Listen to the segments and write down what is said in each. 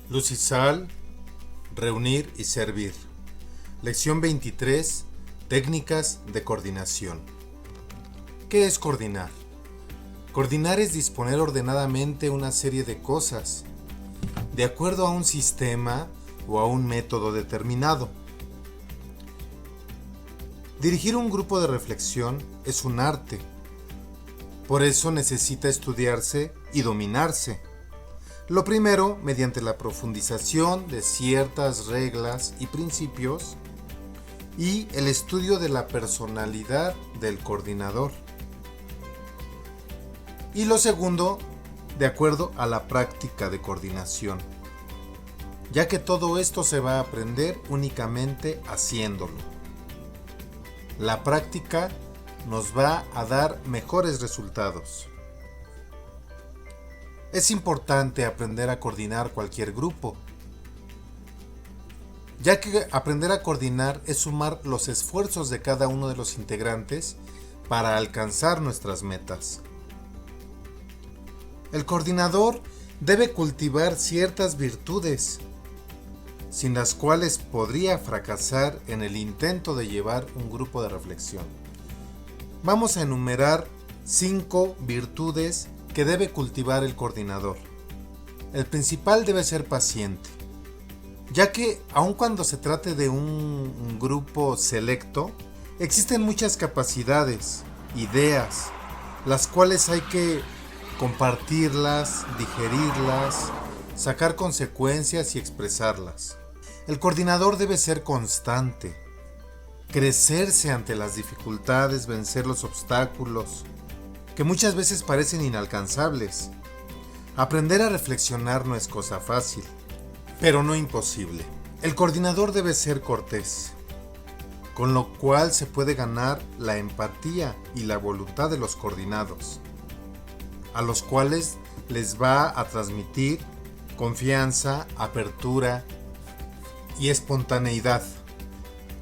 Luz y sal, reunir y servir. Lección 23. Técnicas de coordinación. ¿Qué es coordinar? Coordinar es disponer ordenadamente una serie de cosas, de acuerdo a un sistema o a un método determinado. Dirigir un grupo de reflexión es un arte. Por eso necesita estudiarse y dominarse. Lo primero, mediante la profundización de ciertas reglas y principios y el estudio de la personalidad del coordinador. Y lo segundo, de acuerdo a la práctica de coordinación, ya que todo esto se va a aprender únicamente haciéndolo. La práctica nos va a dar mejores resultados. Es importante aprender a coordinar cualquier grupo, ya que aprender a coordinar es sumar los esfuerzos de cada uno de los integrantes para alcanzar nuestras metas. El coordinador debe cultivar ciertas virtudes, sin las cuales podría fracasar en el intento de llevar un grupo de reflexión. Vamos a enumerar 5 virtudes que debe cultivar el coordinador. El principal debe ser paciente, ya que aun cuando se trate de un grupo selecto, existen muchas capacidades, ideas, las cuales hay que compartirlas, digerirlas, sacar consecuencias y expresarlas. El coordinador debe ser constante, crecerse ante las dificultades, vencer los obstáculos, que muchas veces parecen inalcanzables. Aprender a reflexionar no es cosa fácil, pero no imposible. El coordinador debe ser cortés, con lo cual se puede ganar la empatía y la voluntad de los coordinados, a los cuales les va a transmitir confianza, apertura y espontaneidad.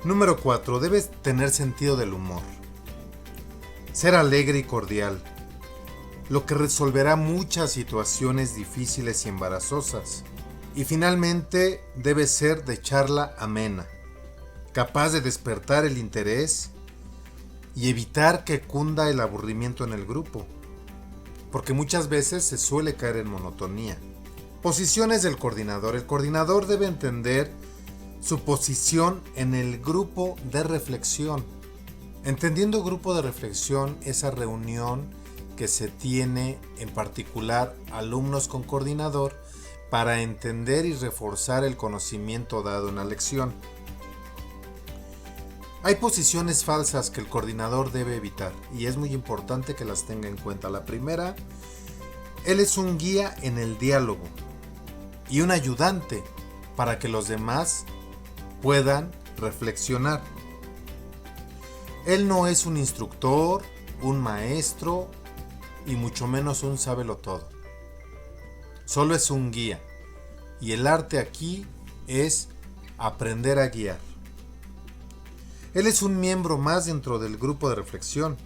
Número 4. Debes tener sentido del humor. Ser alegre y cordial, lo que resolverá muchas situaciones difíciles y embarazosas. Y finalmente, debe ser de charla amena, capaz de despertar el interés y evitar que cunda el aburrimiento en el grupo, porque muchas veces se suele caer en monotonía. Posiciones del coordinador. El coordinador debe entender su posición en el grupo de reflexión. Entendiendo grupo de reflexión, esa reunión que se tiene en particular alumnos con coordinador para entender y reforzar el conocimiento dado en la lección. Hay posiciones falsas que el coordinador debe evitar y es muy importante que las tenga en cuenta. La primera, él es un guía en el diálogo y un ayudante para que los demás puedan reflexionar. Él no es un instructor, un maestro y mucho menos un sábelotodo. Solo es un guía y el arte aquí es aprender a guiar. Él es un miembro más dentro del grupo de reflexión.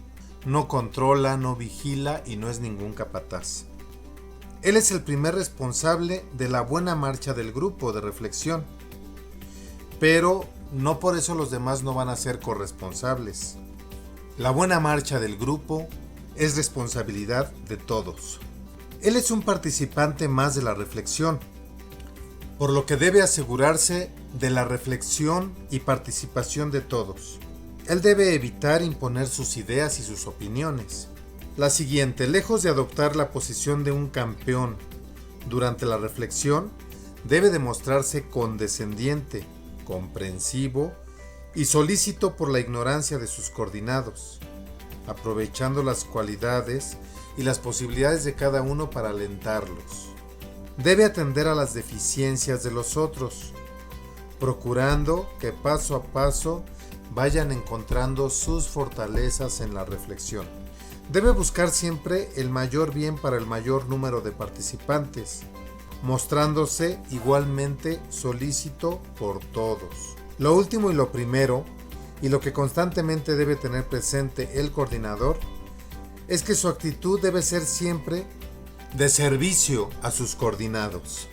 No controla, no vigila y no es ningún capataz. Él es el primer responsable de la buena marcha del grupo de reflexión, pero no por eso los demás no van a ser corresponsables. La buena marcha del grupo es responsabilidad de todos. Él es un participante más de la reflexión, por lo que debe asegurarse de la reflexión y participación de todos. Él debe evitar imponer sus ideas y sus opiniones. La siguiente, lejos de adoptar la posición de un campeón durante la reflexión, debe demostrarse condescendiente, comprensivo y solícito por la ignorancia de sus coordinados, aprovechando las cualidades y las posibilidades de cada uno para alentarlos. Debe atender a las deficiencias de los otros, procurando que paso a paso vayan encontrando sus fortalezas en la reflexión. Debe buscar siempre el mayor bien para el mayor número de participantes, mostrándose igualmente solícito por todos. Lo último y lo primero, y lo que constantemente debe tener presente el coordinador, es que su actitud debe ser siempre de servicio a sus coordinados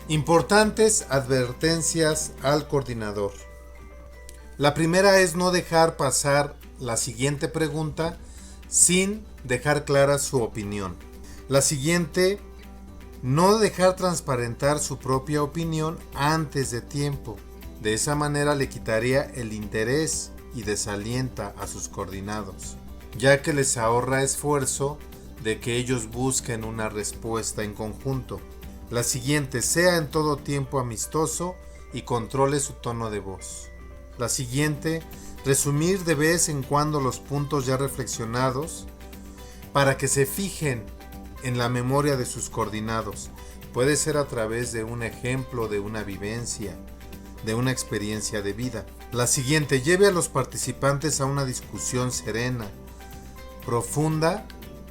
Importantes advertencias al coordinador. La primera es no dejar pasar la siguiente pregunta sin dejar clara su opinión. La siguiente, no dejar transparentar su propia opinión antes de tiempo. De esa manera le quitaría el interés y desalienta a sus coordinados, ya que les ahorra esfuerzo de que ellos busquen una respuesta en conjunto. La siguiente, sea en todo tiempo amistoso y controle su tono de voz. La siguiente, resumir de vez en cuando los puntos ya reflexionados para que se fijen en la memoria de sus coordinados. Puede ser a través de un ejemplo, de una vivencia, de una experiencia de vida. La siguiente, lleve a los participantes a una discusión serena, profunda,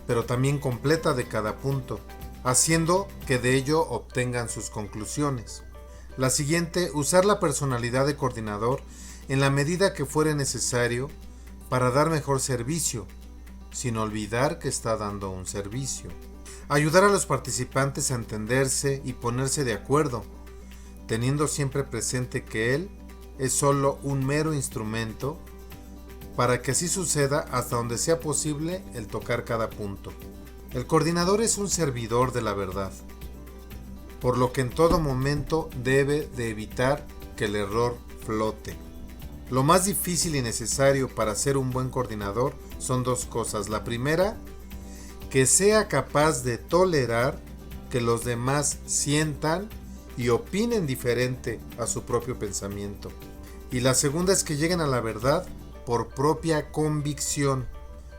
pero también completa de cada punto, haciendo que de ello obtengan sus conclusiones. La siguiente, usar la personalidad de coordinador en la medida que fuere necesario para dar mejor servicio, sin olvidar que está dando un servicio. Ayudar a los participantes a entenderse y ponerse de acuerdo, teniendo siempre presente que él es solo un mero instrumento para que así suceda hasta donde sea posible el tocar cada punto. El coordinador es un servidor de la verdad, por lo que en todo momento debe de evitar que el error flote. Lo más difícil y necesario para ser un buen coordinador son dos cosas. La primera, que sea capaz de tolerar que los demás sientan y opinen diferente a su propio pensamiento. Y la segunda es que lleguen a la verdad por propia convicción,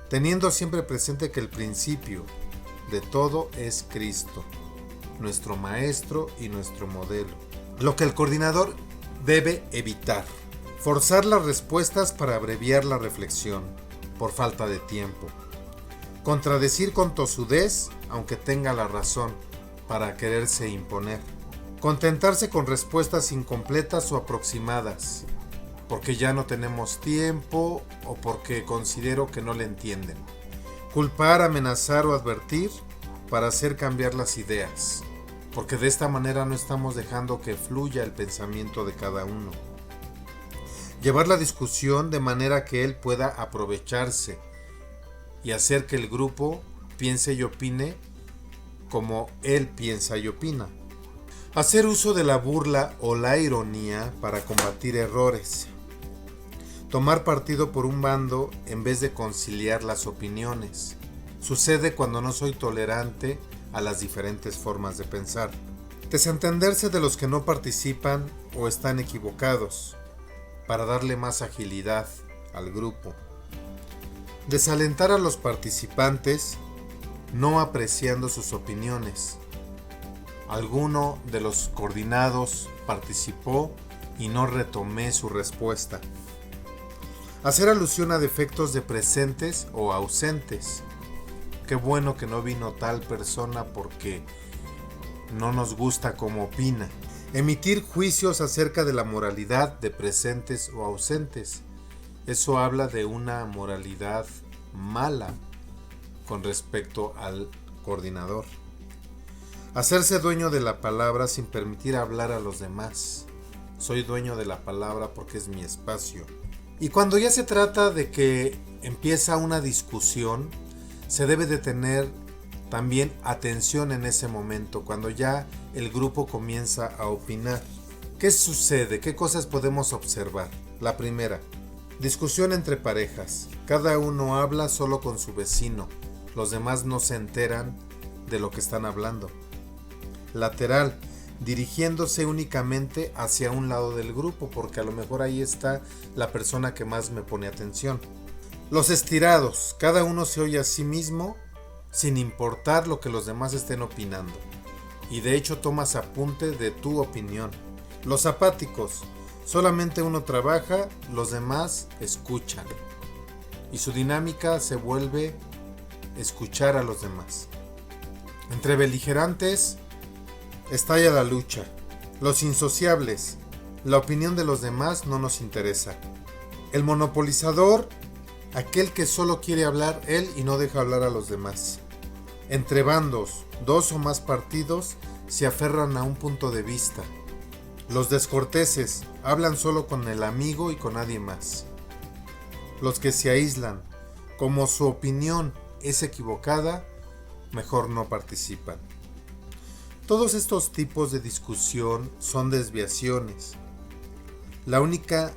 teniendo siempre presente que el principio de todo es Cristo, nuestro maestro y nuestro modelo. Lo que el coordinador debe evitar: forzar las respuestas para abreviar la reflexión, por falta de tiempo. Contradecir con tosudez, aunque tenga la razón, para quererse imponer. Contentarse con respuestas incompletas o aproximadas, porque ya no tenemos tiempo o porque considero que no le entienden. Culpar, amenazar o advertir para hacer cambiar las ideas, porque de esta manera no estamos dejando que fluya el pensamiento de cada uno. Llevar la discusión de manera que él pueda aprovecharse y hacer que el grupo piense y opine como él piensa y opina. Hacer uso de la burla o la ironía para combatir errores. Tomar partido por un bando en vez de conciliar las opiniones. Sucede cuando no soy tolerante a las diferentes formas de pensar. Desentenderse de los que no participan o están equivocados, para darle más agilidad al grupo. Desalentar a los participantes, no apreciando sus opiniones. Alguno de los coordinados participó y no retomé su respuesta. Hacer alusión a defectos de presentes o ausentes. Qué bueno que no vino tal persona porque no nos gusta cómo opina. Emitir juicios acerca de la moralidad de presentes o ausentes. Eso habla de una moralidad mala con respecto al coordinador. Hacerse dueño de la palabra sin permitir hablar a los demás. Soy dueño de la palabra porque es mi espacio. Y cuando ya se trata de que empieza una discusión, se debe de tener también atención en ese momento, cuando ya el grupo comienza a opinar. ¿Qué sucede? ¿Qué cosas podemos observar? La primera, discusión entre parejas. Cada uno habla solo con su vecino. Los demás no se enteran de lo que están hablando. Lateral, dirigiéndose únicamente hacia un lado del grupo, porque a lo mejor ahí está la persona que más me pone atención. Los estirados, cada uno se oye a sí mismo sin importar lo que los demás estén opinando, y de hecho tomas apunte de tu opinión. Los apáticos, solamente uno trabaja, los demás escuchan, y su dinámica se vuelve escuchar a los demás. Entre beligerantes, estalla la lucha. Los insociables, la opinión de los demás no nos interesa. El monopolizador, aquel que solo quiere hablar él y no deja hablar a los demás. Entre bandos, dos o más partidos, se aferran a un punto de vista. Los descorteses hablan solo con el amigo y con nadie más. Los que se aíslan, como su opinión es equivocada, mejor no participan. Todos estos tipos de discusión son desviaciones. La única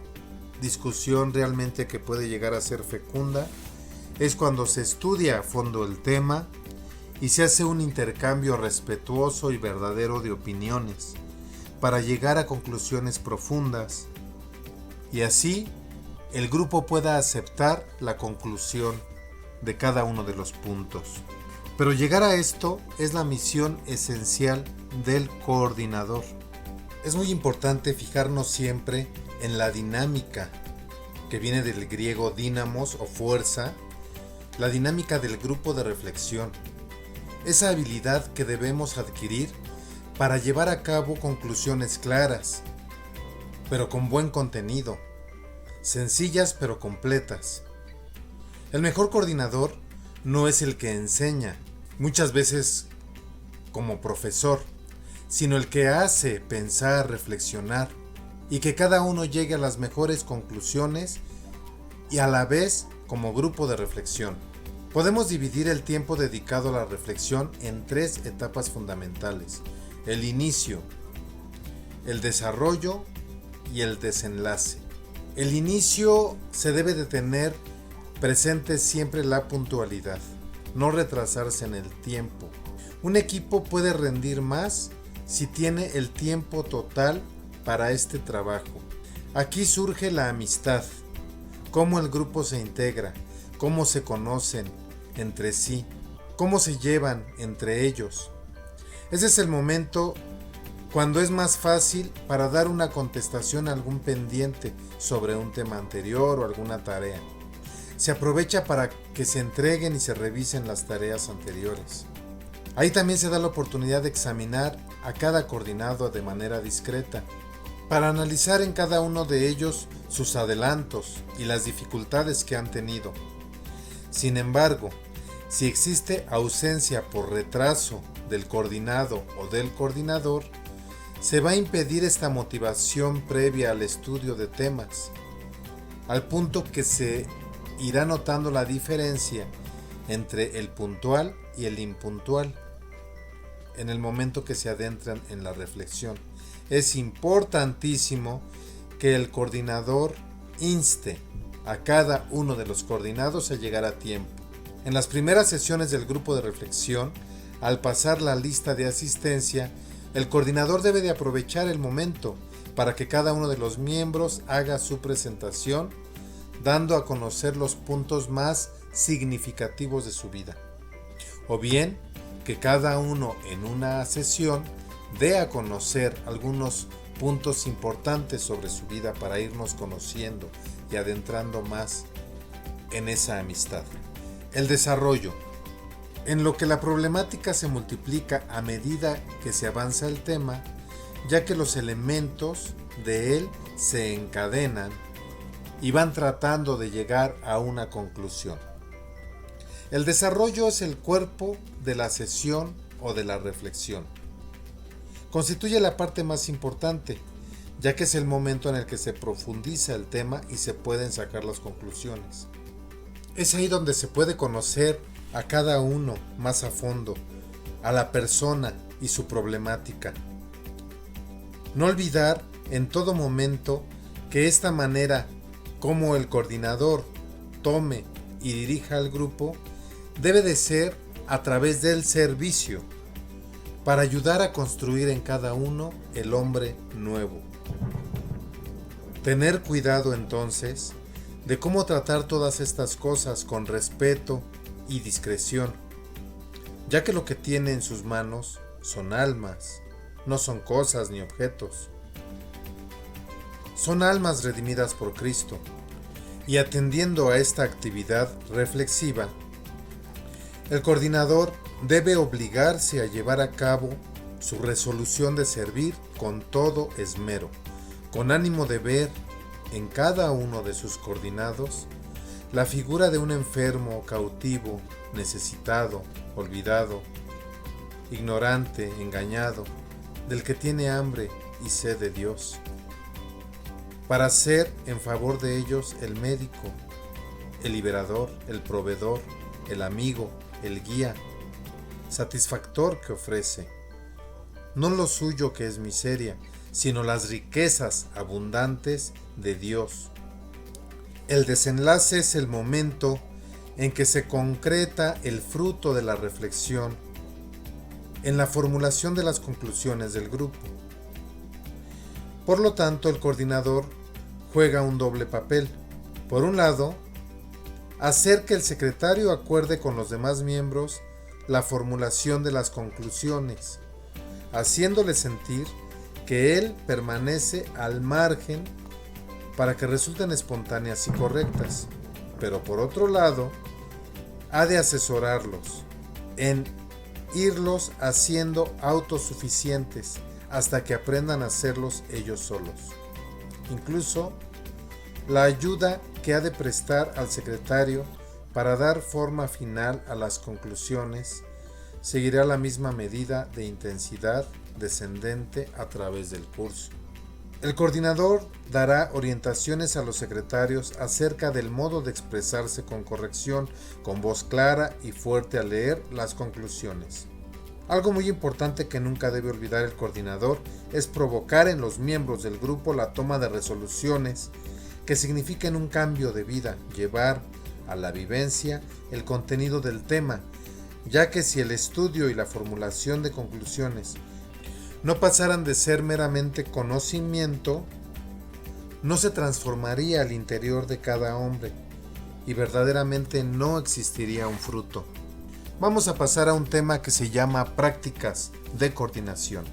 discusión realmente que puede llegar a ser fecunda es cuando se estudia a fondo el tema y se hace un intercambio respetuoso y verdadero de opiniones para llegar a conclusiones profundas y así el grupo pueda aceptar la conclusión de cada uno de los puntos. Pero llegar a esto es la misión esencial del coordinador. Es muy importante fijarnos siempre en la dinámica, que viene del griego dínamos o fuerza, la dinámica del grupo de reflexión. Esa habilidad que debemos adquirir para llevar a cabo conclusiones claras, pero con buen contenido, sencillas pero completas. El mejor coordinador no es el que enseña, muchas veces como profesor, sino el que hace pensar, reflexionar y que cada uno llegue a las mejores conclusiones y a la vez como grupo de reflexión. Podemos dividir el tiempo dedicado a la reflexión en 3 etapas fundamentales: el inicio, el desarrollo y el desenlace. El inicio se debe de tener presente siempre la puntualidad, no retrasarse en el tiempo. Un equipo puede rendir más si tiene el tiempo total para este trabajo. Aquí surge la amistad, cómo el grupo se integra, cómo se conocen entre sí, cómo se llevan entre ellos. Ese es el momento cuando es más fácil para dar una contestación a algún pendiente sobre un tema anterior o alguna tarea. Se aprovecha para que se entreguen y se revisen las tareas anteriores. Ahí también se da la oportunidad de examinar a cada coordinado de manera discreta, para analizar en cada uno de ellos sus adelantos y las dificultades que han tenido. Sin embargo, si existe ausencia por retraso del coordinado o del coordinador, se va a impedir esta motivación previa al estudio de temas, al punto que se irá notando la diferencia entre el puntual y el impuntual en el momento que se adentran en la reflexión. Es importantísimo que el coordinador inste a cada uno de los coordinados a llegar a tiempo. En las primeras sesiones del grupo de reflexión, al pasar la lista de asistencia, el coordinador debe de aprovechar el momento para que cada uno de los miembros haga su presentación, dando a conocer los puntos más significativos de su vida. O bien, que cada uno en una sesión dé a conocer algunos puntos importantes sobre su vida para irnos conociendo y adentrando más en esa amistad. El desarrollo. En lo que la problemática se multiplica a medida que se avanza el tema, ya que los elementos de él se encadenan y van tratando de llegar a una conclusión. El desarrollo es el cuerpo de la sesión o de la reflexión. Constituye la parte más importante, ya que es el momento en el que se profundiza el tema y se pueden sacar las conclusiones. Es ahí donde se puede conocer a cada uno más a fondo, a la persona y su problemática. No olvidar en todo momento que esta manera como el coordinador tome y dirija al grupo debe de ser a través del servicio, para ayudar a construir en cada uno el hombre nuevo. Tener cuidado entonces de cómo tratar todas estas cosas con respeto y discreción, ya que lo que tiene en sus manos son almas, no son cosas ni objetos. Son almas redimidas por Cristo, y atendiendo a esta actividad reflexiva, el coordinador debe obligarse a llevar a cabo su resolución de servir con todo esmero, con ánimo de ver en cada uno de sus coordinados la figura de un enfermo, cautivo, necesitado, olvidado, ignorante, engañado, del que tiene hambre y sed de Dios, para ser en favor de ellos el médico, el liberador, el proveedor, el amigo, el guía, satisfactor que ofrece, no lo suyo que es miseria, sino las riquezas abundantes de Dios. El desenlace es el momento en que se concreta el fruto de la reflexión en la formulación de las conclusiones del grupo. Por lo tanto, el coordinador juega un doble papel. Por un lado, hacer que el secretario acuerde con los demás miembros la formulación de las conclusiones, haciéndole sentir que él permanece al margen para que resulten espontáneas y correctas. Pero por otro lado, ha de asesorarlos en irlos haciendo autosuficientes hasta que aprendan a hacerlos ellos solos. Incluso, la ayuda que ha de prestar al secretario para dar forma final a las conclusiones seguirá la misma medida de intensidad descendente a través del curso. El coordinador dará orientaciones a los secretarios acerca del modo de expresarse con corrección, con voz clara y fuerte al leer las conclusiones. Algo muy importante que nunca debe olvidar el coordinador es provocar en los miembros del grupo la toma de resoluciones que signifiquen un cambio de vida, llevar a la vivencia el contenido del tema, ya que si el estudio y la formulación de conclusiones no pasaran de ser meramente conocimiento, no se transformaría al interior de cada hombre y verdaderamente no existiría un fruto. Vamos a pasar a un tema que se llama prácticas de coordinación.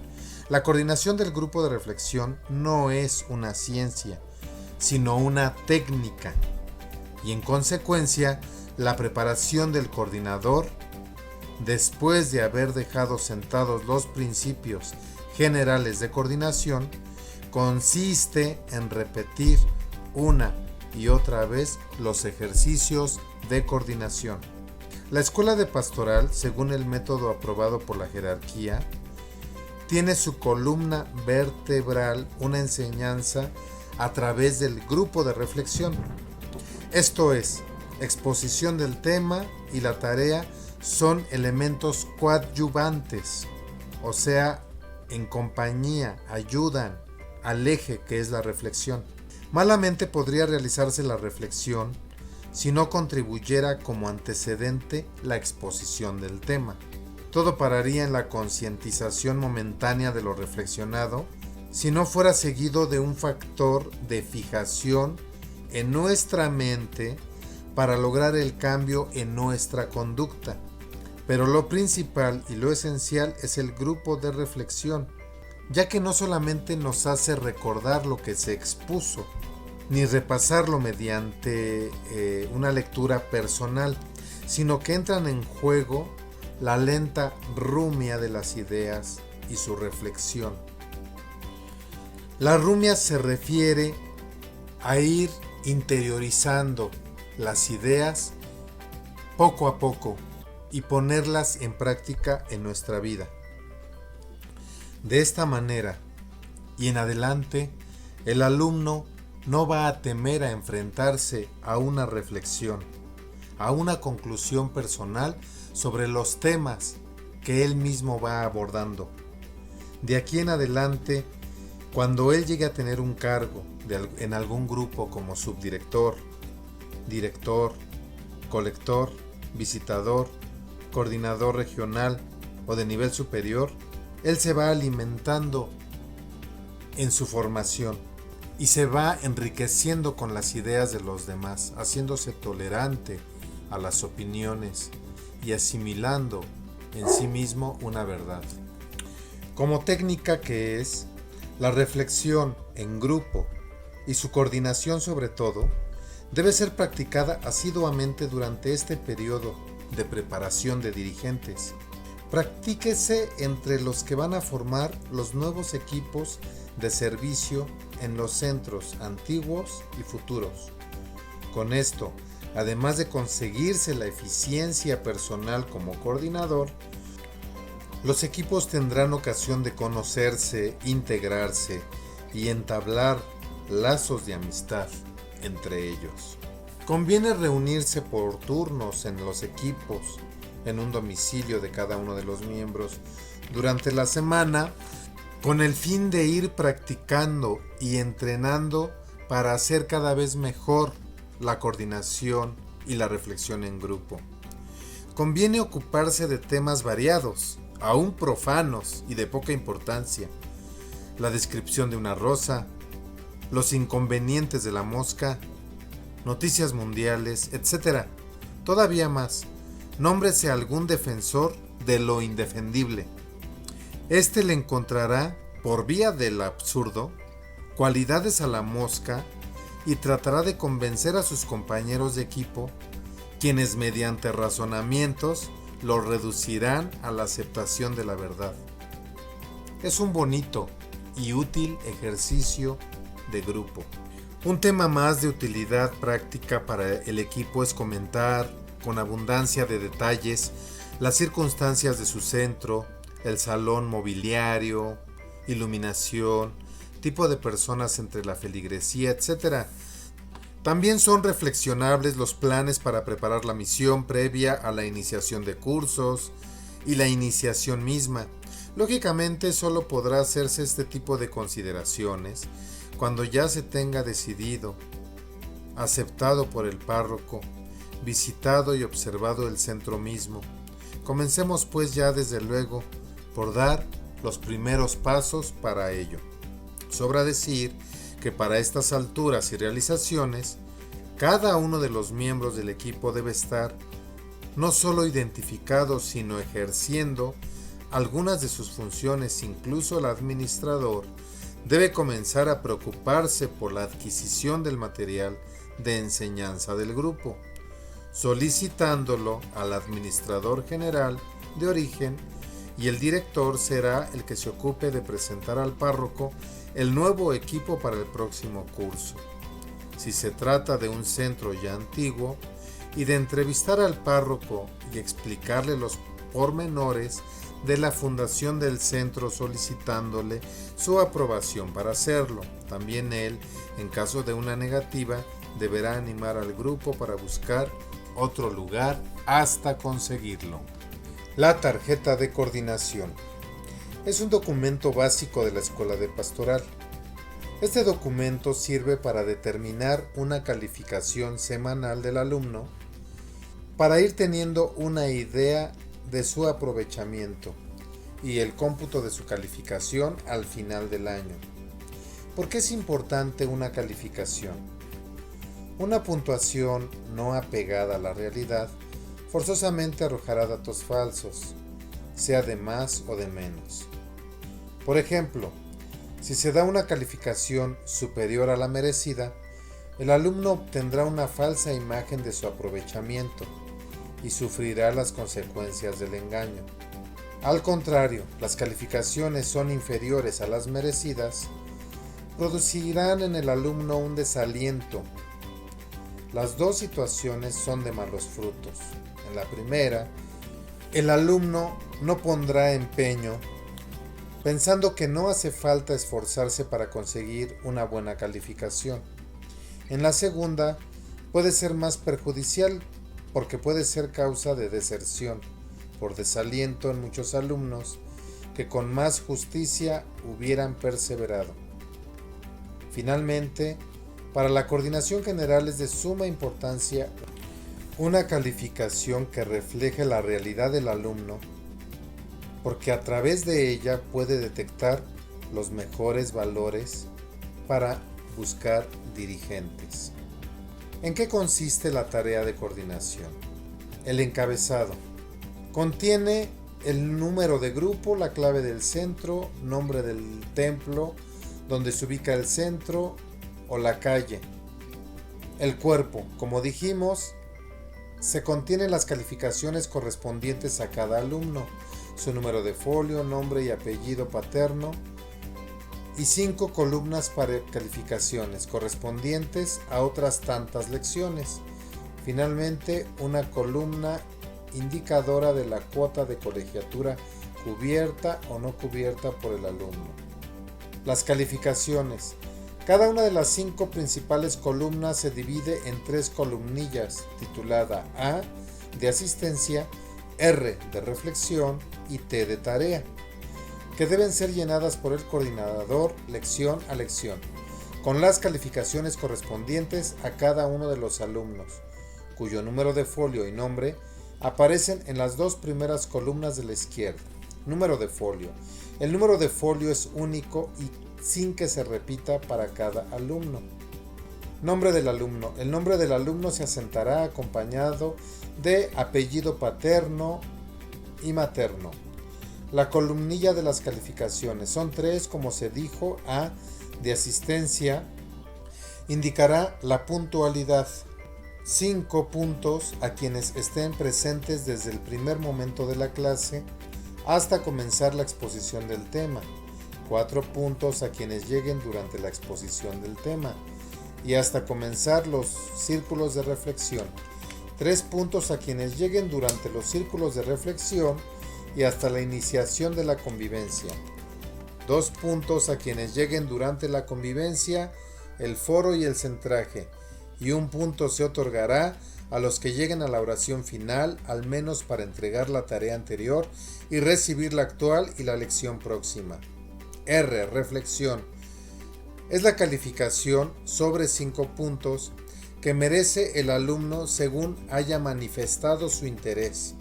La coordinación del grupo de reflexión no es una ciencia, sino una técnica, y en consecuencia, la preparación del coordinador, después de haber dejado sentados los principios generales de coordinación, consiste en repetir una y otra vez los ejercicios de coordinación. La escuela de pastoral, según el método aprobado por la jerarquía, tiene su columna vertebral una enseñanza a través del grupo de reflexión. Esto es, exposición del tema y la tarea son elementos coadyuvantes, o sea, en compañía, ayudan al eje que es la reflexión. Malamente podría realizarse la reflexión si no contribuyera como antecedente la exposición del tema. Todo pararía en la concientización momentánea de lo reflexionado si no fuera seguido de un factor de fijación en nuestra mente para lograr el cambio en nuestra conducta. Pero lo principal y lo esencial es el grupo de reflexión, ya que no solamente nos hace recordar lo que se expuso, ni repasarlo mediante una lectura personal, sino que entran en juego la lenta rumia de las ideas y su reflexión. La rumia se refiere a ir interiorizando las ideas poco a poco y ponerlas en práctica en nuestra vida. De esta manera y en adelante, el alumno no va a temer a enfrentarse a una reflexión, a una conclusión personal sobre los temas que él mismo va abordando. De aquí en adelante, cuando él llegue a tener un cargo en algún grupo como subdirector, director, colector, visitador, coordinador regional o de nivel superior, él se va alimentando en su formación y se va enriqueciendo con las ideas de los demás, haciéndose tolerante a las opiniones y asimilando en sí mismo una verdad. Como técnica que es, la reflexión en grupo y su coordinación sobre todo, debe ser practicada asiduamente durante este periodo de preparación de dirigentes. Practíquese entre los que van a formar los nuevos equipos de servicio en los centros antiguos y futuros. Con esto, además de conseguirse la eficiencia personal como coordinador, Los equipos tendrán ocasión de conocerse, integrarse y entablar lazos de amistad entre ellos. Conviene reunirse por turnos en los equipos, en un domicilio de cada uno de los miembros durante la semana, con el fin de ir practicando y entrenando para hacer cada vez mejor la coordinación y la reflexión en grupo. Conviene ocuparse de temas variados, aún profanos y de poca importancia: la descripción de una rosa, los inconvenientes de la mosca, noticias mundiales, etc. Todavía más, nómbrese algún defensor de lo indefendible. Este le encontrará, por vía del absurdo, cualidades a la mosca y tratará de convencer a sus compañeros de equipo, quienes mediante razonamientos lo reducirán a la aceptación de la verdad. Es un bonito y útil ejercicio de grupo. Un tema más de utilidad práctica para el equipo es comentar con abundancia de detalles las circunstancias de su centro, el salón, mobiliario, iluminación, tipo de personas entre la feligresía, etc. También son reflexionables los planes para preparar la misión previa a la iniciación de cursos y la iniciación misma. Lógicamente, solo podrá hacerse este tipo de consideraciones cuando ya se tenga decidido, aceptado por el párroco, visitado y observado el centro mismo. Comencemos pues ya desde luego por dar los primeros pasos para ello. Sobra decir que para estas alturas y realizaciones, cada uno de los miembros del equipo debe estar no solo identificado, sino ejerciendo algunas de sus funciones. Incluso el administrador debe comenzar a preocuparse por la adquisición del material de enseñanza del grupo, solicitándolo al administrador general de origen, y el director será el que se ocupe de presentar al párroco el nuevo equipo para el próximo curso. Si se trata de un centro ya antiguo, y de entrevistar al párroco y explicarle los pormenores de la fundación del centro, solicitándole su aprobación para hacerlo. También él, en caso de una negativa, deberá animar al grupo para buscar otro lugar hasta conseguirlo. La tarjeta de coordinación es un documento básico de la Escuela de Pastoral. Este documento sirve para determinar una calificación semanal del alumno, para ir teniendo una idea de su aprovechamiento y el cómputo de su calificación al final del año. ¿Por qué es importante una calificación? Una puntuación no apegada a la realidad forzosamente arrojará datos falsos, sea de más o de menos. Por ejemplo, si se da una calificación superior a la merecida, el alumno obtendrá una falsa imagen de su aprovechamiento y sufrirá las consecuencias del engaño. Al contrario, las calificaciones son inferiores a las merecidas, producirán en el alumno un desaliento. Las dos situaciones son de malos frutos. En la primera, el alumno no pondrá empeño, pensando que no hace falta esforzarse para conseguir una buena calificación. En la segunda, puede ser más perjudicial, porque puede ser causa de deserción por desaliento en muchos alumnos que con más justicia hubieran perseverado. Finalmente, para la coordinación general es de suma importancia una calificación que refleje la realidad del alumno, porque a través de ella puede detectar los mejores valores para buscar dirigentes. ¿En qué consiste la tarea de coordinación? El encabezado. Contiene el número de grupo, la clave del centro, nombre del templo, donde se ubica el centro o la calle. El cuerpo, como dijimos, se contienen las calificaciones correspondientes a cada alumno, su número de folio, nombre y apellido paterno, y 5 columnas para calificaciones correspondientes a otras tantas lecciones. Finalmente, una columna indicadora de la cuota de colegiatura cubierta o no cubierta por el alumno. Las calificaciones. Cada una de las 5 principales columnas se divide en 3 columnillas, titulada A, de asistencia, R, de reflexión y T, de tarea, que deben ser llenadas por el coordinador lección a lección, con las calificaciones correspondientes a cada uno de los alumnos, cuyo número de folio y nombre aparecen en las 2 primeras columnas de la izquierda. Número de folio. El número de folio es único y sin que se repita para cada alumno. Nombre del alumno. El nombre del alumno se asentará acompañado de apellido paterno y materno. La columnilla de las calificaciones. Son 3, como se dijo. A, de asistencia, indicará la puntualidad. 5 puntos a quienes estén presentes desde el primer momento de la clase hasta comenzar la exposición del tema. 4 puntos a quienes lleguen durante la exposición del tema y hasta comenzar los círculos de reflexión. 3 puntos a quienes lleguen durante los círculos de reflexión y hasta la iniciación de la convivencia. 2 puntos a quienes lleguen durante la convivencia, el foro y el centraje. Y 1 punto se otorgará a los que lleguen a la oración final, al menos para entregar la tarea anterior y recibir la actual y la lección próxima. R. Reflexión. Es la calificación sobre 5 puntos que merece el alumno según haya manifestado su interés,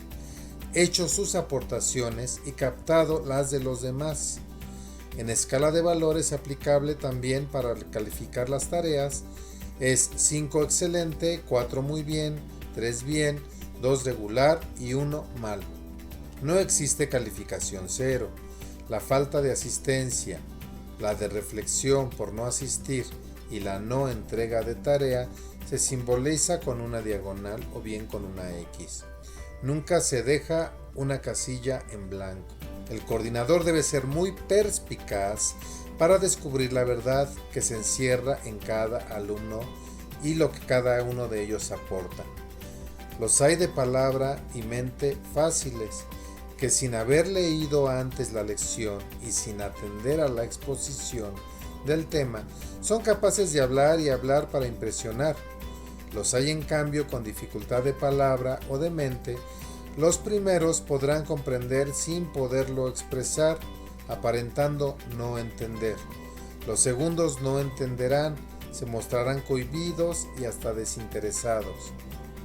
hecho sus aportaciones y captado las de los demás. En escala de valores aplicable también para calificar las tareas es 5 excelente, 4 muy bien, 3 bien, 2 regular y 1 mal. No existe calificación 0. La falta de asistencia, la de reflexión por no asistir y la no entrega de tarea se simboliza con una diagonal o bien con una X. Nunca se deja una casilla en blanco. El coordinador debe ser muy perspicaz para descubrir la verdad que se encierra en cada alumno y lo que cada uno de ellos aporta. Los hay de palabra y mente fáciles, que sin haber leído antes la lección y sin atender a la exposición del tema, son capaces de hablar y hablar para impresionar. Los hay en cambio con dificultad de palabra o de mente. Los primeros podrán comprender sin poderlo expresar, aparentando no entender. Los segundos no entenderán, se mostrarán cohibidos y hasta desinteresados.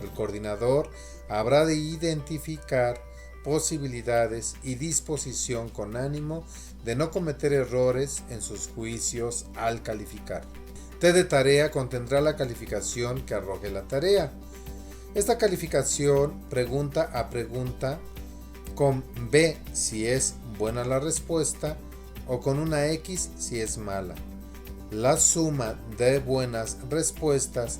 El coordinador habrá de identificar posibilidades y disposición con ánimo de no cometer errores en sus juicios al calificar. T de tarea contendrá la calificación que arroje la tarea. Esta calificación pregunta a pregunta, con B si es buena la respuesta o con una X si es mala. La suma de buenas respuestas,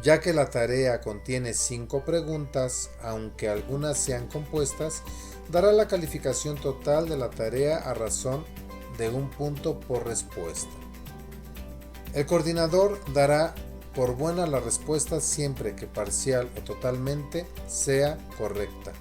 ya que la tarea contiene 5 preguntas, aunque algunas sean compuestas, dará la calificación total de la tarea a razón de 1 punto por respuesta. El coordinador dará por buena la respuesta siempre que parcial o totalmente sea correcta.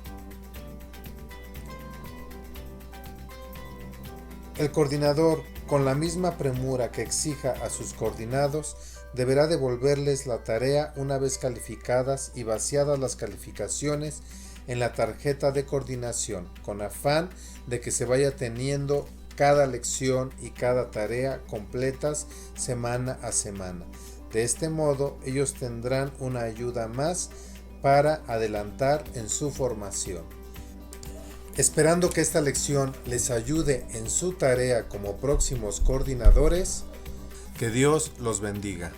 El coordinador, con la misma premura que exija a sus coordinados, deberá devolverles la tarea una vez calificadas y vaciadas las calificaciones en la tarjeta de coordinación, con afán de que se vaya teniendo cada lección y cada tarea completas semana a semana. De este modo, ellos tendrán una ayuda más para adelantar en su formación. Esperando que esta lección les ayude en su tarea como próximos coordinadores, que Dios los bendiga.